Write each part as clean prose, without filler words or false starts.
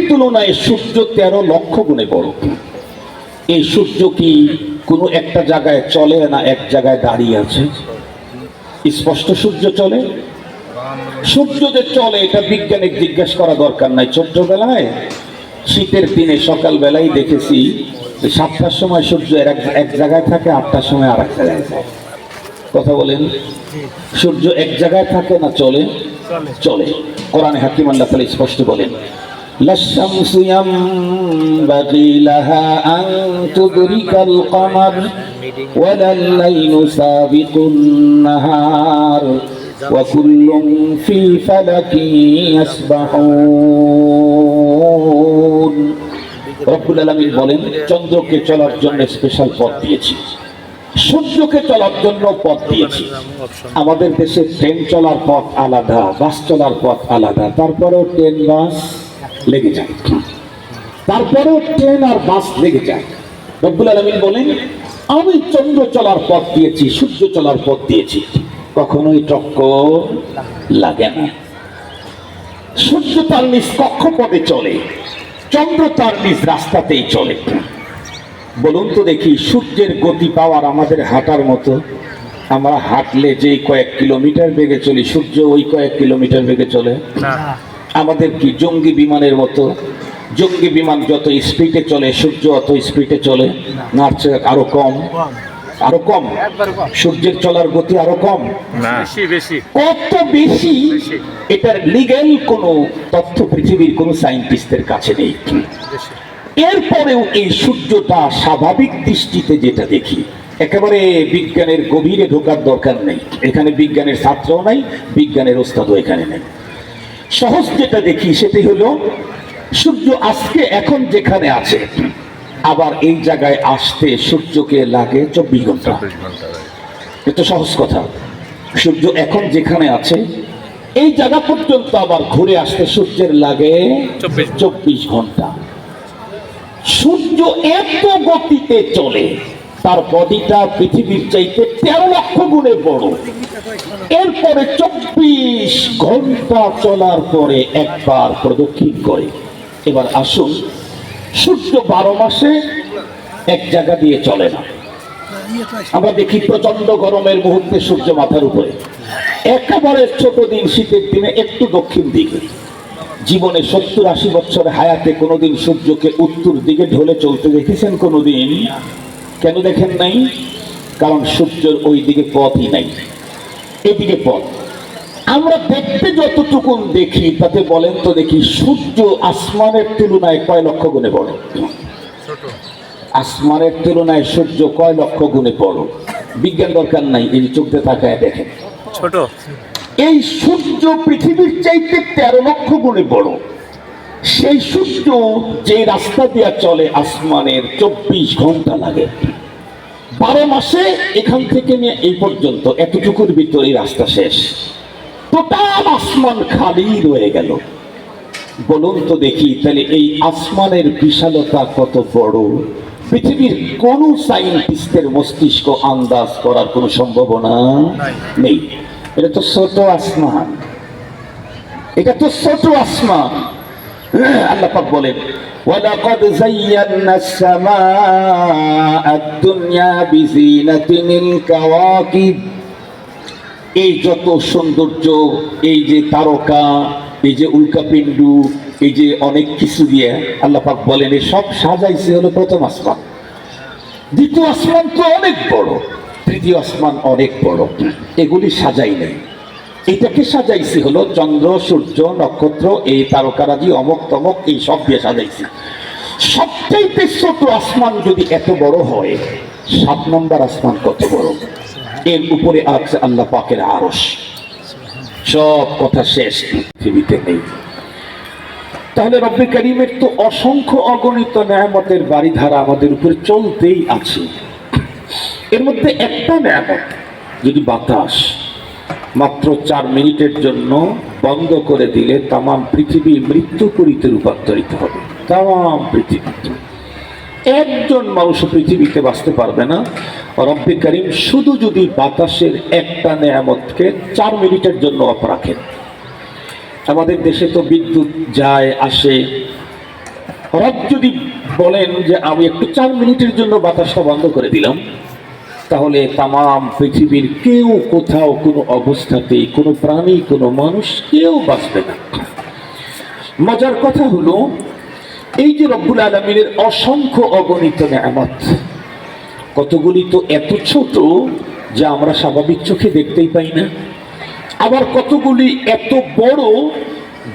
তুলনায় সূর্য 13 লক্ষ গুণে বড়। এই সূর্য কি কোনো একটা জায়গায় চলে না এক জায়গায় দাঁড়িয়ে আছে? স্পষ্ট সূর্য চলে। সূর্য যে চলে এটা বিজ্ঞানিক জিজ্ঞেস করা দরকার নাই। ছোট্টবেলায় শীতের দিনে সকালবেলায় দেখেছি 7টার সময় সূর্য এক জায়গায় থাকে, 8টার সময় আর এক জায়গায় যায়। কথা বলেন, সূর্য এক জায়গায় থাকে না চলে? চলে। কোরআনে হাকিম আল্লাহ তাআলা স্পষ্ট বলেন, লাশ-শামসু ইয়ানবাগি লাহা আন তুদরিকাল কমার ওয়ালাল লাইলু সাবিকুন নাহার ওয়া কুল্লুন ফি ফালাকিন ইয়াসবাহুন। রব্বুল আলামিন বলেন, চন্দ্রকে চলার জন্য স্পেশাল পথ দিয়েছি, সূর্যকে চলার জন্য পথ দিয়েছি। আমাদের দেশে ট্রেন চলার পথ আলাদা, বাস চলার পথ আলাদা, তারপরেও ট্রেন বাস লেগে যায়, তারপরেও ট্রেন আর বাস লেগে যায়। রব্বুল আলামিন বলেন, আমি চন্দ্র চলার পথ দিয়েছি, সূর্য চলার পথ দিয়েছি, কখনোই টক্কর লাগে না। সূর্য তার নিজ কক্ষপথে চলে, চন্দ্র তার নিজ রাস্তাতেই চলে। বলুন তো দেখি, সূর্যের গতি পাওয়ার আমাদের হাঁটার মতো? আমরা হাঁটলে যে কয়েক কিলোমিটার বেগে চলি, সূর্য ওই কয়েক কিলোমিটার বেগে চলে। আমাদের কি জঙ্গি বিমানের মতো? জঙ্গি বিমান যত স্পিডে চলে সূর্য অত স্পিডে চলে না? আরো কম, আরো কম। সূর্যের চলার গতি আরো কম, কত বেশি? এটার লিগ্যাল কোনো তথ্য পৃথিবীর কোনো সায়েন্টিস্টের কাছে নেই। এরপরেও এই সূর্যটা স্বাভাবিক দৃষ্টিতে যেটা দেখি, একেবারে বিজ্ঞানের গভীরে ঢোকার দরকার নেই। এখানে বিজ্ঞানের ছাত্রও নাই, বিজ্ঞানের ওস্তাদও এখানে নেই। সহজ যেটা দেখি সেটাই হলো, সূর্য আজকে এখন যেখানে আছে, আবার এই জায়গায় আসতে সূর্যকে লাগে 24 ঘন্টা। এটা সহজ কথা। সূর্য এখন যেখানে আছে এই জায়গা পর্যন্ত আবার ঘুরে আসতে সূর্যের লাগে 24 ঘন্টা। সূর্য এত গতিতে চলে, তার বডিটা পৃথিবীর চাইতে 13 লক্ষ গুণে বড়। এরপরে 24 ঘন্টা চলার পরে একবার প্রদক্ষিণ করে। এবার আসুন, সূর্য 12 মাসে এক জায়গা দিয়ে চলে না। আমরা দেখি প্রচন্ড গরমের মুহূর্তে সূর্য মাথার উপরে, একেবারে ছোট দিন শীতের দিনে একটু দক্ষিণ দিকে। জীবনে 70-80 বছর হায়াতে কোনোদিন সূর্যকে উত্তর দিকে ঢলে চলতে দেখেছেন কোনোদিন? কেন দেখেন নাই? কারণ সূর্যের ওই দিকে পথই নাই, এদিকে পথ। আমরা দেখতে যতটুকু দেখি তাতে বলেন তো দেখি, সূর্য আসমানের তুলনায় কয় লক্ষ গুণে বড়? আসমানের তুলনায় সূর্য কয় লক্ষ গুণে বড়? বিজ্ঞান দরকার নাই, এই চোখ দিয়ে তাকায় দেখেন। ছোট। এই সূর্য পৃথিবীর চাইতে 13 লক্ষ গুণে বড়। সেই সূর্য যে রাস্তা দিয়ে চলে আসমানের 24 ঘন্টা লাগে। 12 মাসে এখান থেকে নিয়ে এই পর্যন্ত এতটুকুর ভিতরে রাস্তা শেষ, টোটাল আসমান খালি রয়ে গেল। বলুন তো দেখি, তাহলে এই আসমানের বিশালতা কত বড়? পৃথিবীর কোন সায়েন্টিস্টের মস্তিষ্ক আন্দাজ করার কোনো সম্ভাবনা নেই। এটা তো ছোট আসমান, এটা তো ছোট আসমান। আল্লাহ পাক বলেন, ওয়ালাকাদ যায়্যানাস সামাআদ দুনিয়া বিজিনাতিল কাওয়াকিব। এই যত সৌন্দর্য, এই যে তারকা, এই যে উল্কাপিণ্ডু, এই যে অনেক কিছু দিয়ে আল্লাহ পাক বলেন, এই সব সাজাইছে হলো প্রথম আসমান। দ্বিতীয় আসমান তো অনেক বড়, তৃতীয় আসমান অনেক বড়, এগুলি সাজাই নেই। এটাকে সাজাইছে হলো চন্দ্র, সূর্য, নক্ষত্র, এই তারকারাজি, অমক তমক, এই সব দিয়ে সাজাইছে। সবচাইতে ছোট আসমান যদি এত বড় হয়, 7 নম্বর আসমান কত বড়? এর উপরে আছে আল্লাহ পাকের আরশ। সব কথা শেষ, পৃথিবীতে নেই। তাহলে রব্বে কারীমের তো অসংখ্য অগণিত নেয়ামতের বাড়িধারা আমাদের উপর চলতেই আছে। এর মধ্যে একটা নেয়ামত, যদি বাতাস মাত্র 4 মিনিটের জন্য বন্ধ করে দিলে তামাম পৃথিবী মৃত্যুপুরীতে রূপান্তরিত হবে। তামাম পৃথিবী, একজন মানুষ পৃথিবীতে বাঁচতে পারবে না। রব্বে কারীম শুধু যদি বাতাসের একটা নেয়ামতকে 4 মিনিটের জন্য অফ রাখেন। আমাদের দেশে তো বিদ্যুৎ যায় আসে, রব যদি বলেন যে আমি একটু 4 মিনিটের জন্য বাতাসটা বন্ধ করে দিলাম, তাহলে তাম পৃথিবীর কেউ কোথাও কোনো অবস্থাতেই কোনো প্রাণী কোনো মানুষ কেউ বাঁচবে না। মজার কথা হলো এই যে রব্বুল আলামিনের অসংখ্য অগণিত নেয়ামত, কতগুলি তো এত ছোট যা আমরা স্বাভাবিক চোখে দেখতেই পাই না, আবার কতগুলি এত বড়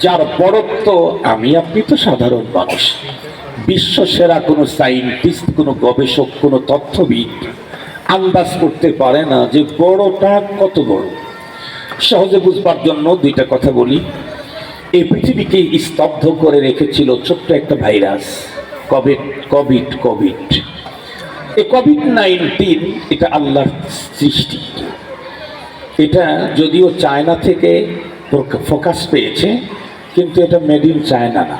যার বড়ত্ব আমি আপনি তো সাধারণ মানুষ, বিশ্ব সেরা কোনো সায়েন্টিস্ট কোনো গবেষক কোনো তথ্যবিদ আন্দাজ করতে পারে না যে বড়টা কত বড়। সহজে বুঝবার জন্য দুইটা কথা বলি। এই পৃথিবীকে স্তব্ধ করে রেখেছিল ছোট্ট একটা ভাইরাস, কোভিড। এই কোভিড-19 এটা আল্লাহর সৃষ্টি। এটা যদিও চায়না থেকে ফোকাস পেয়েছে, কিন্তু এটা মেড ইন চায়না না,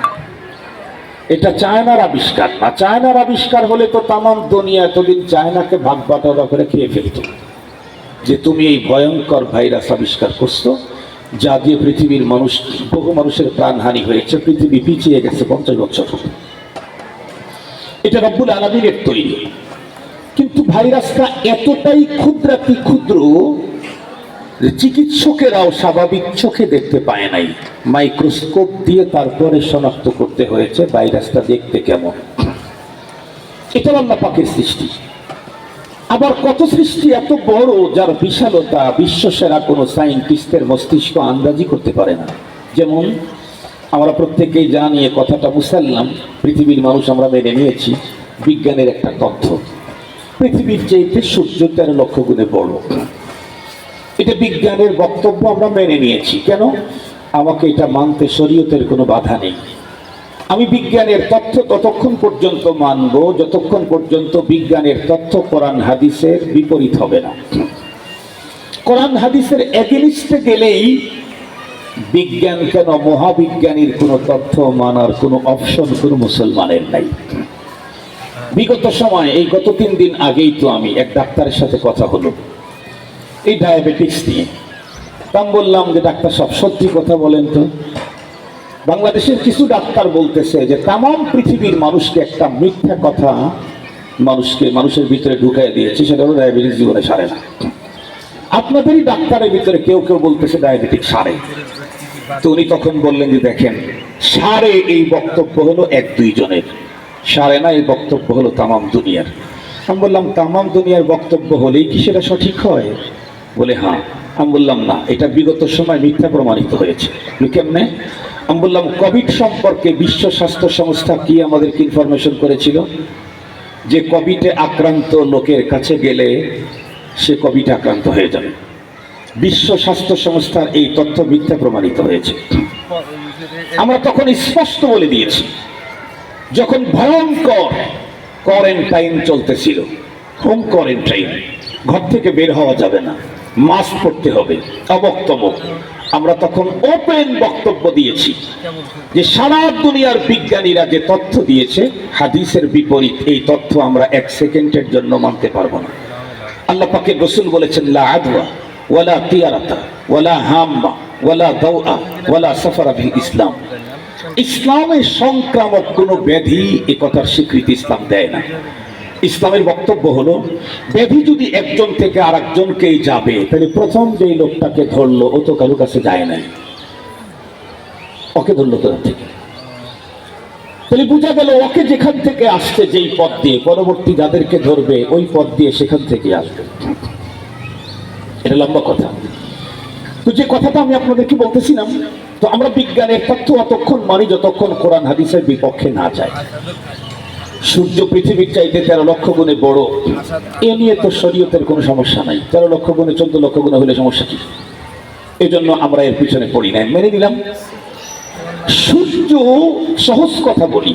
এটা চায়নার আবিষ্কার না। চায়নার আবিষ্কার হলে তো তাম দুনিয়া এতদিন চায়নাকে ভাগ বাটোয়ারা করে খেয়ে ফেলত, যে তুমি এই ভয়ঙ্কর ভাইরাস আবিষ্কার করছো যা দিয়ে পৃথিবীর মানুষ, বহু মানুষের প্রাণহানি হয়েছে, পৃথিবী পিছিয়ে গেছে 50 বছর। এটা রব্বুল আলামিনের তৈরি, কিন্তু ভাইরাসটা এতটাই ক্ষুদ্রাতি ক্ষুদ্র চিকিৎসকেরাও স্বাভাবিক চোখে দেখতে পায় নাই, মাইক্রোস্কোপ দিয়ে তারপরে শনাক্ত করতে হয়েছে ভাইরাসটা দেখতে কেমন। এটা আল্লাহ পাকের সৃষ্টি। আবার কত সৃষ্টি এত বড় যার বিশালতা বিশ্বসেরা কোনো সায়েন্টিস্টের মস্তিষ্ক আন্দাজি করতে পারে না। যেমন আমরা প্রত্যেকেই জানি, কথাটা মুসাল্লাম, পৃথিবীর মানুষ আমরা মেনে নিয়েছি বিজ্ঞানের একটা তথ্য, পৃথিবীর চাইতে সূর্য 13 লক্ষ গুণে বড়। এটা বিজ্ঞানের বক্তব্য, আমরা মেনে নিয়েছি। কেন? আমাকে এটা মানতে শরীয়তের কোনো বাধা নেই। আমি বিজ্ঞানের তথ্য ততক্ষণ পর্যন্ত মানব যতক্ষণ পর্যন্ত বিজ্ঞানের তথ্য কোরআন হাদিসের বিপরীত হবে না। কোরআন হাদিসের এগেইনস্টে গেলেই বিজ্ঞান কেন, মহাবিজ্ঞানীর কোনো তথ্য মানার কোনো অপশন কোনো মুসলমানের নাই। বিগত সময় এই গত 3 দিন আগেই তো আমি এক ডাক্তারের সাথে কথা হলো এই ডায়াবেটিক্স নিয়ে। আমি বললাম যে ডাক্তার সব সত্যি কথা বলেন তো। বাংলাদেশের কিছু ডাক্তার বলতেছে যে তাম পৃথিবীর মানুষকে একটা মিথ্যা কথা মানুষের ভিতরে ঢুকাই দিয়েছে, সেটা হলো ডায়াবেটিস জীবনে সারে না। আপনাদেরই ডাক্তারের ভিতরে কেউ কেউ বলতেছে ডায়াবেটিস সারে। তো উনি তখন বললেন যে দেখেন, সারে এই বক্তব্য হলো 1-2 জনের, সারে না এই বক্তব্য হলো তাম দুনিয়ার। আমি বললাম তাম দুনিয়ার বক্তব্য হলেই কি সেটা সঠিক হয়? বলে হ্যাঁ। আমি বললাম না, এটা বিগত সময় মিথ্যা প্রমাণিত হয়েছে। কেমনে? আমি বললাম কোভিড সম্পর্কে বিশ্ব স্বাস্থ্য সংস্থা কি আমাদেরকে ইনফরমেশন করেছিল যে কোভিডে আক্রান্ত লোকের কাছে গেলে সে কোভিড আক্রান্ত হয়ে যাবে। বিশ্ব স্বাস্থ্য সংস্থার এই তথ্য মিথ্যা প্রমাণিত হয়েছে। আমরা তখন স্পষ্ট বলে দিয়েছি, যখন ভয়ঙ্কর কোয়ারেন্টাইন চলতেছিল, হোম কোয়ারেন্টাইন, ঘর থেকে বের হওয়া যাবে না, মাস্ক পরতে হবে, অবক্তব্য, আমরা তখন ওপেন বক্তব্য দিয়েছি যে সারা দুনিয়ার বিজ্ঞানীরা যে তথ্য দিয়েছে হাদিসের বিপরীত এই তথ্য আমরা 1 সেকেন্ডের জন্য মানতে পারবো না। আল্লাহ পাকের রাসূল বলেছেন লা আদওয়া ওয়ালা তিয়ারাতা ওয়ালা হাম্মা ওয়ালা দাওআ ওয়ালা সাফারা ফিল ইসলাম। ইসলামে সংক্রামক কোনো ব্যাধি এ কথার স্বীকৃতি ইসলাম দেয় না। ইসলামের বক্তব্য হলো ব্যাধি যদি একজন থেকে আরেকজনকেই যাবে, তাহলে প্রথম যেই লোকটাকে ধরলো ও তো কারো কাছে যায় নাই, ওকে ধরলো কোথা থেকে? তাহলে বোঝা গেল ওকে যেখান থেকে আসছে যেই পথ দিয়ে, পরবর্তী যাদেরকে ধরবে ওই পথ দিয়ে সেখান থেকে আসবে। এটা লম্বা কথা। তো যে কথাটা আমি আপনাদেরকে বলতেছিলাম, তো আমরা বিজ্ঞানের তথ্য অতক্ষণ মানি যতক্ষণ কোরআন হাদিসের বিপক্ষে না যায়। সূর্য পৃথিবীর চাইতে 13 লক্ষ গুণে বড়, এ নিয়ে তো শরীয়তের কোনো সমস্যা নাই। 13 লক্ষ গুণে 14 লক্ষ গুণে হলে সমস্যা কি? এজন্য আমরা এর পিছনে পড়ি না, মেনে নিলাম। সূর্য, সহজ কথা বলি,